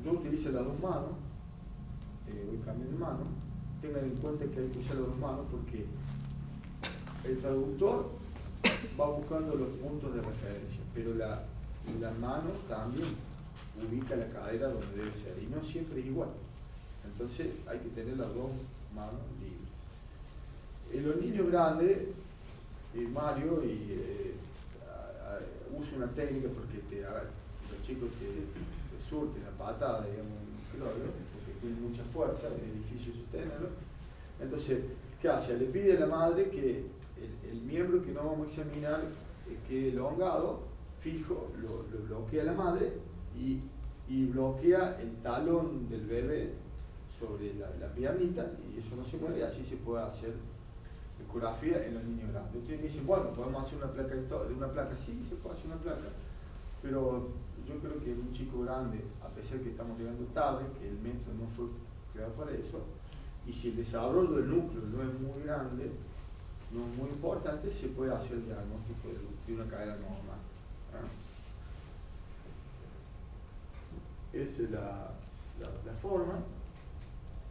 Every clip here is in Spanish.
yo utilizo las dos manos, voy cambiando de mano. Tengan en cuenta que hay que usar las dos manos porque el traductor va buscando los puntos de referencia, pero la mano también ubica la cadera donde debe ser y no siempre es igual. Entonces hay que tener las dos manos libres. En los niños grandes, Mario usa una técnica porque los chicos te surten la patada, digamos, porque tiene mucha fuerza, es difícil sostenerlo. Entonces, ¿qué hace? Le pide a la madre que el miembro que no vamos a examinar quede elongado, fijo, lo bloquea la madre y bloquea el talón del bebé sobre la piernita y eso no se mueve y así se puede hacer ecografía en los niños grandes. Ustedes dicen, bueno, podemos hacer una placa de una placa, sí, se puede hacer una placa, pero yo creo que un chico grande, a pesar que estamos llegando tarde, que el método no fue creado para eso, y si el desarrollo del núcleo no es muy grande, no es muy importante, se puede hacer el diagnóstico de una cadera normal. Esa es la forma,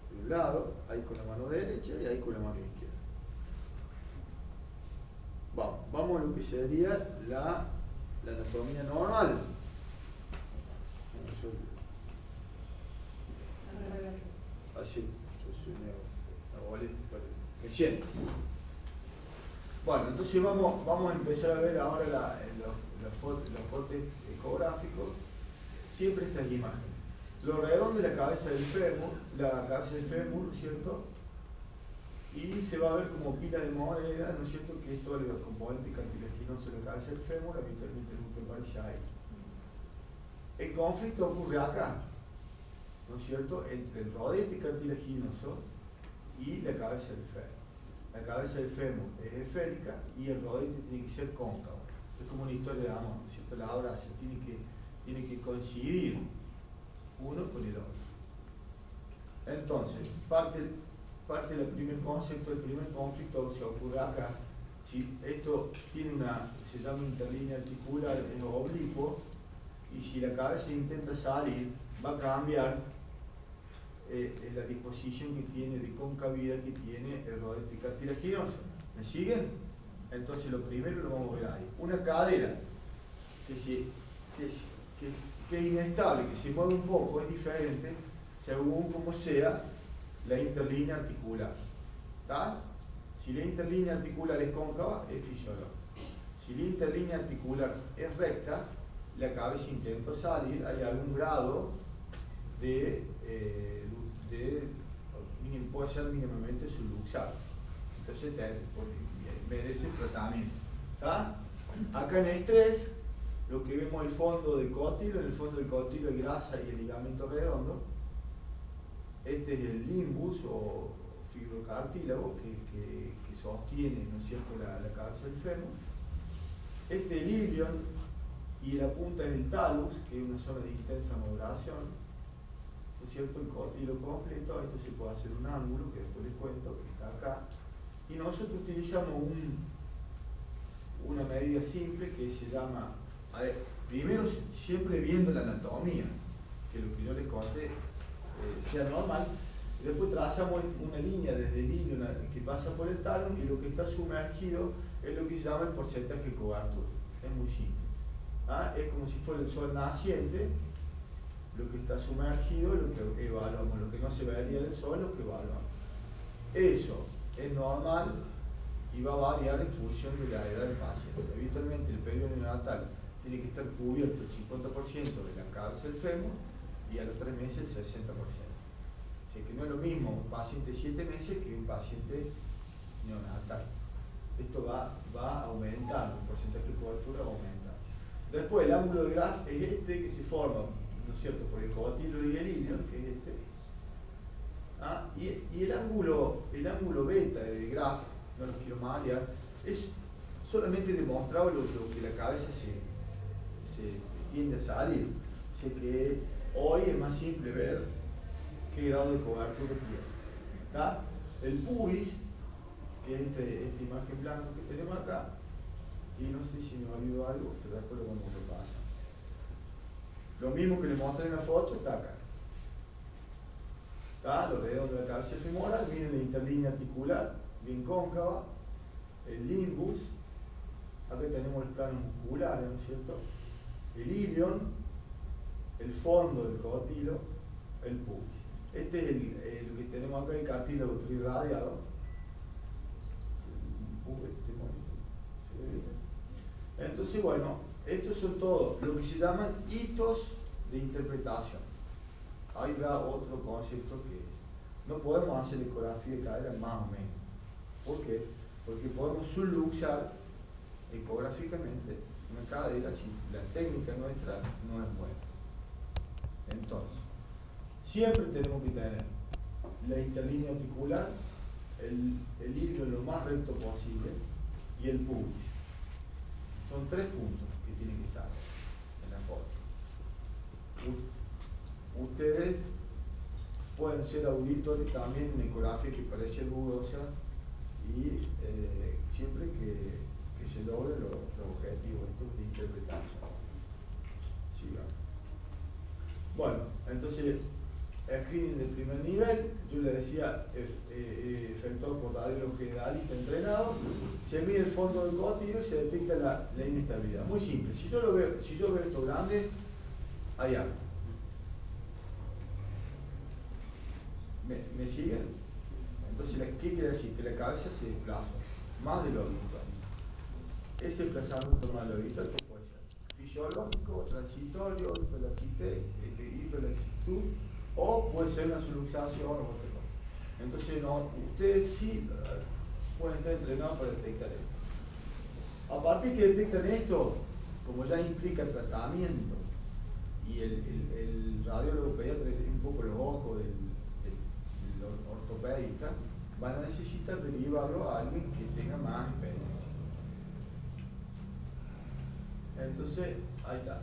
de un lado, ahí con la mano derecha y ahí con la mano izquierda. Vamos a lo que sería la anatomía normal. Así, yo soy una boleta, me siento. Bueno, entonces vamos a empezar a ver ahora los cortes ecográficos, siempre estas imágenes. Lo redondo de la cabeza del fémur, ¿cierto? Y se va a ver como pila de moneda, ¿no es cierto? Que es todo el componente cartilaginoso de la cabeza del fémur, habitualmente es lo que aparece ahí. El conflicto ocurre acá, ¿no es cierto? Entre el rodete cartilaginoso y la cabeza del fémur. La cabeza del fémur es esférica y el rodete tiene que ser cóncavo. Es como una historia de amor, ¿no es cierto? La obra tiene que coincidir uno con el otro. Entonces, parte del primer concepto, el primer conflicto se ocurre acá. Si esto tiene se llama interlínea articular, es oblicuo, y si la cabeza intenta salir, va a cambiar la disposición que tiene de concavidad que tiene el rodete cartilaginoso. ¿Me siguen? Entonces lo primero lo vamos a ver ahí. Una cadera que es inestable, que se mueve un poco, es diferente según como sea la interlínea articular. ¿Está? Si la interlínea articular es cóncava, es fisiológico. Si la interlínea articular es recta, la cabeza intenta salir, hay algún grado puede ser mínimamente subluxado. Entonces merece tratamiento. ¿Está? Acá en el 3, lo que vemos es el fondo del cótilo, en el fondo del cótilo hay grasa y el ligamento redondo. Este es el limbus o fibrocartílago que sostiene, ¿no es cierto?, la cabeza del fémur. Este es el ilion y la punta es el talus, que es una zona de intensa modulación, ¿no es cierto?, el cótilo completo. Esto se puede hacer un ángulo, que después les cuento, que está acá. Y nosotros utilizamos una medida simple que se llama, primero siempre viendo la anatomía, que lo que yo les conté sea normal, y después trazamos una línea desde el ilion que pasa por el talón, y lo que está sumergido es lo que se llama el porcentaje de cobertura. Es muy simple. Es como si fuera el sol naciente, lo que está sumergido es lo que evaluamos, lo que no se vería del sol es lo que evaluamos. Eso es normal y va a variar en función de la edad del paciente. Habitualmente el periodo neonatal tiene que estar cubierto el 50% de la cabeza del fémur y a los 3 meses el 60%. Así que no es lo mismo un paciente de 7 meses que un paciente neonatal. Esto va aumentando, el porcentaje de cobertura va aumentando. Después el ángulo de Graf es este que se forma, ¿no es cierto?, por el cótilo y el ilion, que es este. Y el ángulo beta de Graf, no los quiero marear, es solamente demostrado lo que la cabeza se tiende a salir. Así que hoy es más simple ver qué grado de cobertura tiene. ¿Está? El pubis, que es esta imagen blanca que tenemos acá, y no sé si me olvidó algo, pero después lo vamos a repasar. Lo mismo que les mostré en la foto está acá. Está lo redondo de la cabeza femoral, miren la interlínea articular, bien cóncava, el limbus, acá tenemos el plano muscular, ¿no es cierto? El ilion, el fondo del cotilo, el pubis. Este es lo que tenemos acá, el cartílago trirradiado. Entonces, bueno, estos son todos lo que se llaman hitos de interpretación. Hay otro concepto que es, no podemos hacer ecografía de cadera más o menos. ¿Por qué? Porque podemos subluxar ecográficamente una cadera si la técnica nuestra no es buena. Entonces, siempre tenemos que tener la interlínea articular, el hilo lo más recto posible y el pubis. Son 3 puntos que tienen que estar en la foto. Ustedes pueden ser auditores también en ecografía que parece dudosa y siempre que se logren los objetivos estos de interpretación. Sigamos. Bueno, entonces screening de primer nivel, yo le decía efectuado por radiólogo generalista entrenado, se mide el fondo del cotilo y se detecta la inestabilidad. Muy simple, si yo veo esto grande, hay algo. ¿Me siguen? Entonces, ¿qué quiere decir? Que la cabeza se desplaza más de lo habitual. Ese desplazamiento más de lo habitual puede ser fisiológico, transitorio, hiperlaxitud, o puede ser una subluxación o otra cosa. Entonces, ustedes sí pueden estar entrenados para detectar esto. A partir que detectan esto, como ya implica tratamiento, y el radiólogo pediatra es un poco los ojos del ortopedista, van a necesitar derivarlo a alguien que tenga más experiencia. Entonces, ahí está.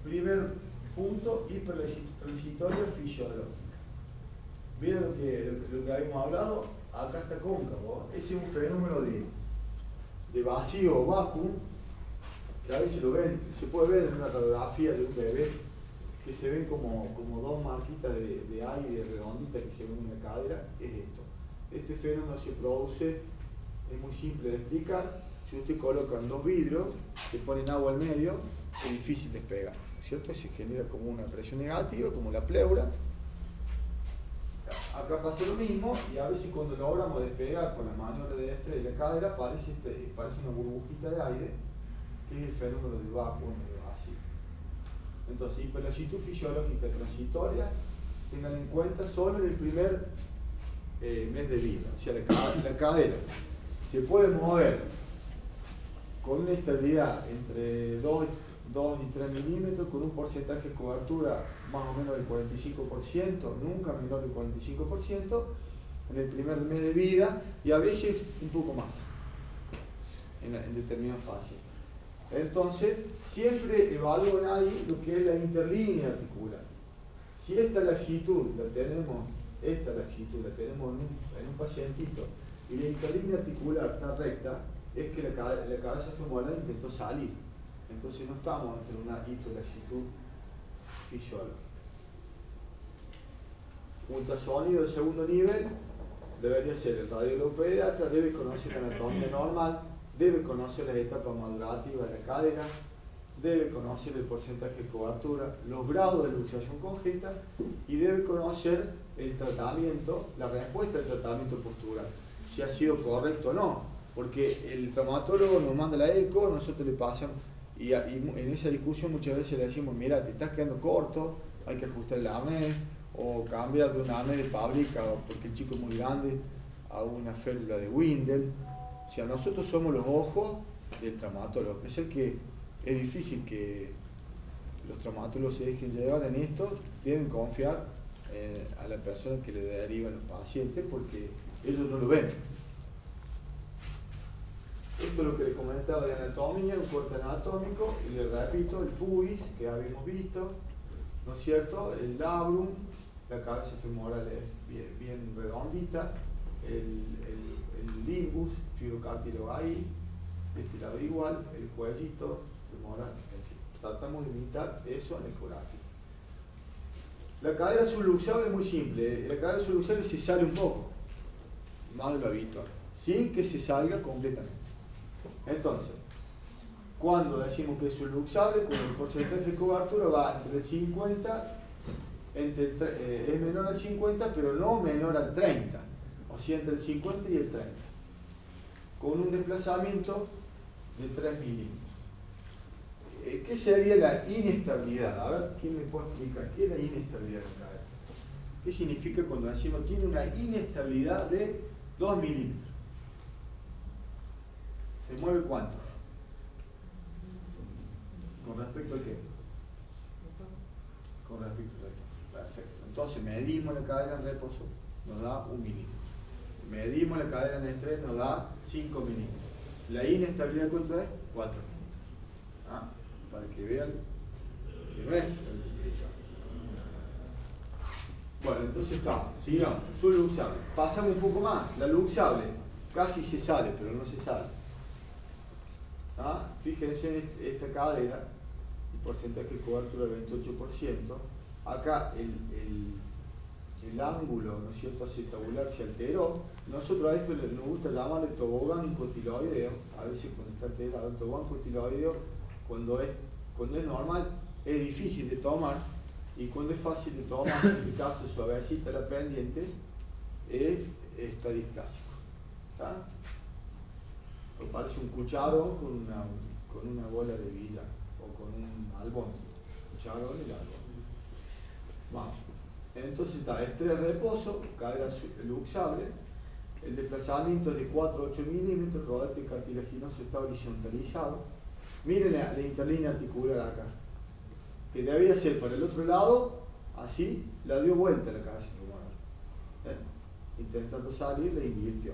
Primer punto, hipertransitoria fisiológica. ¿Vieron lo que habíamos hablado? Acá está cóncavo. Ese es un fenómeno de vacío o vacuum, que a veces se puede ver en una radiografía de un bebé, que se ven como 2 marquitas de aire redonditas que se ven en la cadera. Es esto. Este fenómeno se produce, es muy simple de explicar. Si usted coloca 2 vidrios, le ponen agua al medio, es difícil despegar, ¿no es cierto? Se genera como una presión negativa, como la pleura. Acá pasa lo mismo, y a veces cuando logramos despegar con la maniobra de de la cadera, parece una burbujita de aire, que es el fenómeno del vacuum, del vacío. Entonces, hiperlaxitud fisiológica transitoria, tengan en cuenta solo en el primer mes de vida. O sea, la cadera se puede mover con una estabilidad entre 2 y 3 milímetros, con un porcentaje de cobertura más o menos del 45%, nunca menor del 45%, en el primer mes de vida, y a veces un poco más en determinadas fases. Entonces, siempre evalúen ahí lo que es la interlínea articular. Si esta laxitud la tenemos en un pacientito y la interlínea articular está recta, es que la cabeza femoral intentó salir. Entonces no estamos entre una hiperlaxitud fisiológica. Ultrasonido de segundo nivel debería ser el radiólogo pediatra, debe conocer la anatomía normal, debe conocer las etapas madurativas de la cadera, debe conocer el porcentaje de cobertura, los grados de luxación congénita y debe conocer el tratamiento, la respuesta al tratamiento postural, si ha sido correcto o no, porque el traumatólogo nos manda la eco, nosotros le pasamos, y en esa discusión muchas veces le decimos, mira, te estás quedando corto, hay que ajustar el AME, o cambiar de un AME de fábrica, porque el chico es muy grande, a una férula de Windel. O sea, nosotros somos los ojos del traumatólogo. Es el que es difícil que los traumatólogos se dejen llevar en esto, deben confiar a la persona que le derivan los pacientes, porque ellos no lo ven. Esto es lo que les comentaba de anatomía, un corte anatómico, y les repito, el pubis, que habíamos visto, ¿no es cierto? El labrum, la cabeza femoral es bien redondita, el limbus, fibrocartílago ahí, este lado igual, el cuellito femoral, en fin. Tratamos de imitar eso en ecografía. La cadera subluxable es muy simple. La cadera subluxable se sale un poco, más de lo habitual, sin que se salga completamente. Entonces, cuando decimos que es subluxable, con el porcentaje de cobertura va entre el 50, es menor al 50, pero no menor al 30. O sea, entre el 50 y el 30. Con un desplazamiento de 3 milímetros. ¿Qué sería la inestabilidad? A ver, ¿quién me puede explicar qué es la inestabilidad de la cadera? ¿Qué significa cuando decimos tiene una inestabilidad de 2 milímetros? ¿Se mueve cuánto? ¿Con respecto a qué? Con respecto a qué. Perfecto. Entonces medimos la cadera en reposo, nos da 1 milímetro. Medimos la cadera en estrés, nos da 5 milímetros. La inestabilidad, ¿cuánto es? 4 milímetros. Para que vean que no es. Bueno, entonces está, sigamos, subluxable. Pasamos un poco más, la luxable casi se sale, pero no se sale. Fíjense en esta cadera, el porcentaje de cobertura del 28%. Acá el ángulo, ¿no es cierto?, acetabular se alteró. Nosotros a esto nos gusta llamarle tobogán cotiloideo. A veces cuando está alterado, el tobogán cotiloideo, cuando es normal, es difícil de tomar, y cuando es fácil de tomar, en este caso suavecita la pendiente, está displásico. Parece un cucharón con una bola de billar, o con un albón. Cucharón y el albón. Vamos. Entonces está estrés reposo, cadera luxable, el desplazamiento es de 4 a 8 milímetros, rodete cartilaginoso está horizontalizado. Miren la interlínea articular acá, que debía ser para el otro lado, así, la dio vuelta la cadera femoral. Intentando salir, la invirtió.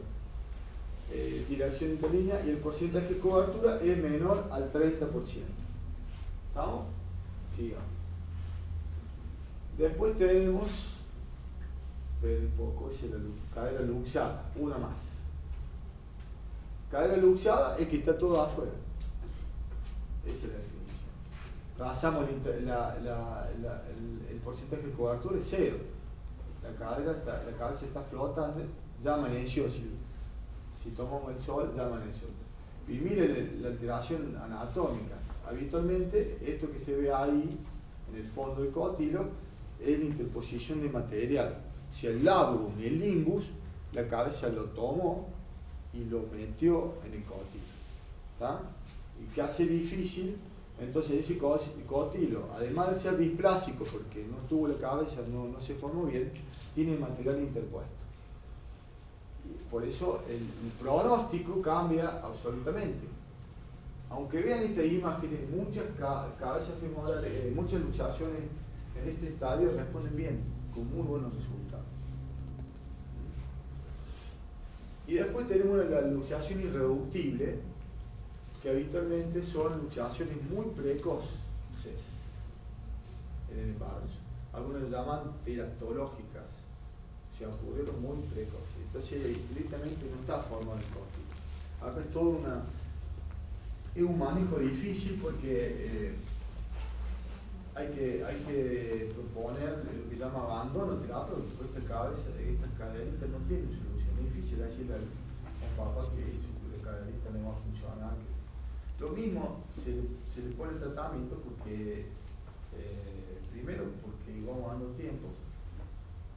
Dirección interlínea, y el porcentaje de cobertura es menor al 30%. ¿Estamos? Sigamos. Después tenemos, un poco, es la cadera luxada, una más. Cadera luxada es que está todo afuera. Esa es la definición. Trazamos el porcentaje de cobertura es 0. La cabeza está flotando, ya amaneció. Si tomamos el sol, ya amaneció. Y mire la alteración anatómica. Habitualmente, esto que se ve ahí, en el fondo del cótilo, es la interposición de material. Si el labrum y el limbus, la cabeza lo tomó y lo metió en el cótilo. ¿Está? Y que hace difícil, entonces ese cótilo, además de ser displásico, porque no tuvo la cabeza, no se formó bien, tiene material interpuesto. Y por eso el pronóstico cambia absolutamente. Aunque vean estas imágenes, muchas cabezas femorales, muchas luxaciones en este estadio responden bien, con muy buenos resultados. Y después tenemos la luxación irreductible, que habitualmente son luxaciones muy precoces en el embarazo. Algunos le llaman teratológicas, se ocurrieron muy precoces. Entonces, directamente no está formado el cótilo. Acá es todo es un manejo difícil porque hay que proponer lo que se llama abandono terapéutico. Estas caderitas no tienen solución. Es difícil decirle a un papá que la caderita no va a funcionar. Lo mismo se le pone el tratamiento porque, primero, porque vamos dando tiempo.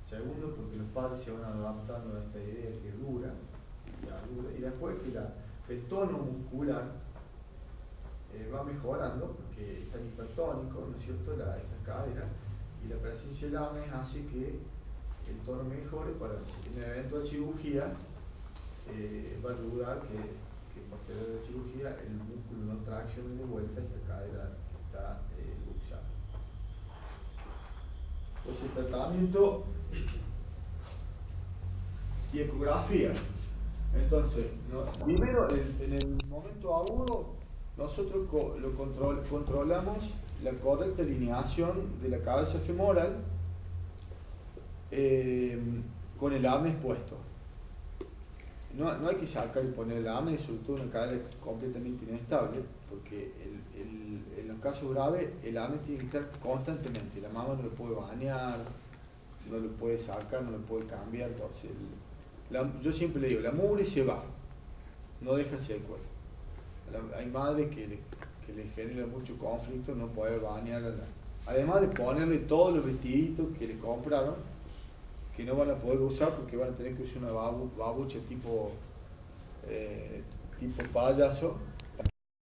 Segundo, porque los padres se van adaptando a esta idea que dura. Y después que el tono muscular va mejorando, porque está hipertónico, ¿no es cierto?, estas caderas, y la presencia del AMES hace que el tono mejore para en una eventual cirugía. Va a ayudar que posterior de la cirugía el músculo no traccione de vuelta, esta cadera está luxada. Entonces, el tratamiento y ecografía. Entonces, primero en el momento agudo, nosotros controlamos la correcta alineación de la cabeza femoral con el AMES puesto. No hay que sacar y poner el AMES, sobre todo una cadera completamente inestable. porque en los casos graves el AME tiene que estar constantemente, la mamá no lo puede bañar, no lo puede sacar, no lo puede cambiar, entonces yo siempre le digo, la mugre se va, no deja secuela. Hay madres que le genera mucho conflicto no poder bañar además de ponerle todos los vestiditos que le compraron, que no van a poder usar porque van a tener que usar una babucha tipo payaso,